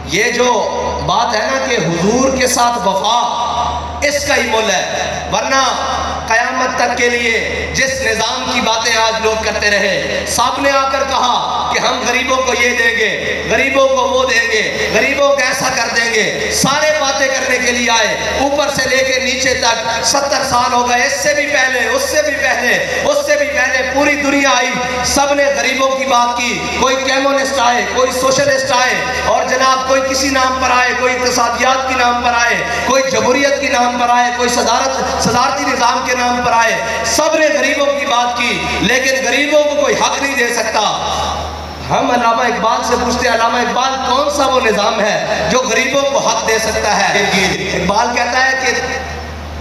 یہ جو بات ہے نا کہ حضور کے ساتھ وفا، اس کا ہی مول ہے، ورنہ قیامت تک کے لیے جس نظام کی باتیں آج لوگ کرتے رہے، سب نے آ کر کہا کہ ہم غریبوں کو یہ دیں گے، غریبوں کو وہ دیں گے، غریبوں کو ایسا کر دیں گے، سارے باتیں کرنے کے لیے آئے، اوپر سے لے کے نیچے تک 70 سال ہو گئے، اس سے بھی پہلے، اس سے بھی پہلے، اس سے بھی پہلے پوری دنیا آئی، سب نے غریبوں کی بات کی، کوئی کمیونسٹ آئے، کوئی سوشلسٹ آئے، اور جناب کوئی کسی نام پر آئے، کوئی اقتصادیات کی نام پر آئے، کوئی جمہوریت کی نام پر آئے، کوئی صدارتی نظام کے نام پر آئے، سب نے غریبوں کی بات کی، لیکن غریبوں کو کوئی حق نہیں دے سکتا۔ ہم علامہ اقبال سے پوچھتے ہیں، علامہ اقبال کون سا وہ نظام ہے جو غریبوں کو حق دے سکتا ہے؟ اقبال کہتا ہے کہ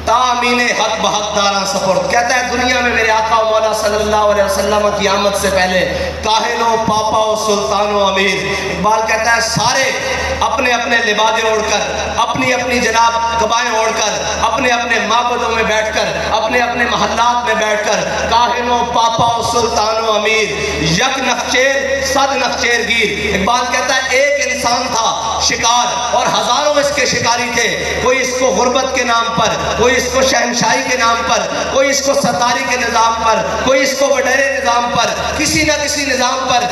تامین حق بحق داراں سپرد، کہتا ہے دنیا میں میرے آقا و مولا صلی اللہ علیہ وسلم کی آمد سے پہلے کاہن و پاپا و سلطان و امیر، اقبال کہتا ہے سارے اپنے اپنے لبادے اوڑھ کر، اپنی اپنی جناب قبائیں اوڑھ کر، اپنے اپنے معبدوں میں بیٹھ کر، اپنے اپنے محلات میں بیٹھ کر، کاہن و پاپا و سلطان و امیر، یک نخچیر صد نخچیر گیر۔ اقبال کہتا ہے ایک انسان تھا شکار، اور ہزاروں اس کے شکاری تھے، کوئی اس کو غربت کے نام پر، کوئی اس کو شہنشاہی کے نام پر، کوئی اس کو ستاری کے نظام پر، کوئی اس کو وڈیرے نظام پر، کسی نہ کسی نظام پر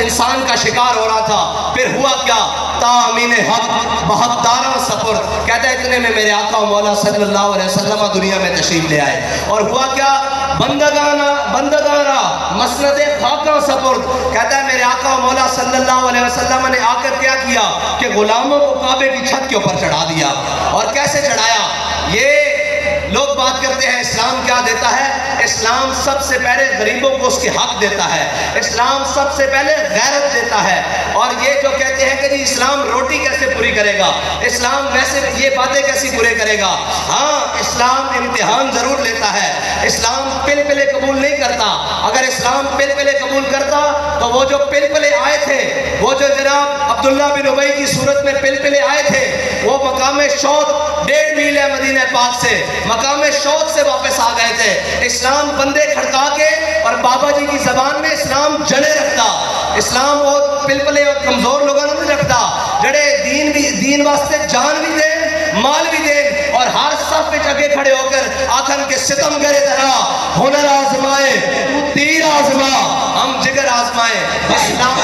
انسان کا شکار ہو رہا تھا۔ پھر ہوا کیا؟ تامین حق بحق داراں سپرد، کہتا ہے اتنے میں میرے آقا و مولا صلی اللہ علیہ وسلم دنیا میں تشریف لے آئے، اور ہوا کیا؟ بندگانا مسند خاکاں سپرد، کہتا ہے میرے آقا و مولا صلی اللہ علیہ وسلم نے آ کر کیا کیا کہ غلاموں کو کعبے کی چھت کے اوپر چڑھا دیا۔ اور کیسے چڑھایا؟ یہ لوگ بات کرتے ہیں اسلام کیا دیتا ہے؟ اسلام سب سے پہلے غریبوں کو اس کے حق دیتا ہے، اسلام سب سے پہلے غیرت دیتا ہے، اور یہ جو کہتے ہیں کہ جی اسلام روٹی کیسے پوری کرے گا، اسلام ویسے یہ باتیں کیسی پورے کرے گا، ہاں اسلام امتحان ضرور لیتا ہے، اسلام پلپلے قبول نہیں کرتا۔ اگر اسلام پلپلے قبول کرتا تو وہ جو پلپلے آئے تھے، وہ جو جناب عبداللہ بن ابی کی صورت میں پلپلے آئے تھے، وہ مقام شوط 1.5 میل ہے مدینہ پاک سے، مقام شوط سے واپس آ گئے تھے۔ اسلام بندے کھڑکا کے، اور بابا جی کی زبان میں اسلام جڑے رکھتا، اسلام وہ پلپلے اور کمزور لوگوں نہیں رکھتا، جڑے دین واسطے جان بھی دیں، مال بھی دیں، اور ہر صف پہ جگہ کھڑے ہو کر آخر کے ستم کرے طرح ہنر آزمائے تو تیر آزما، ہم جگر آزمائے۔ اسلام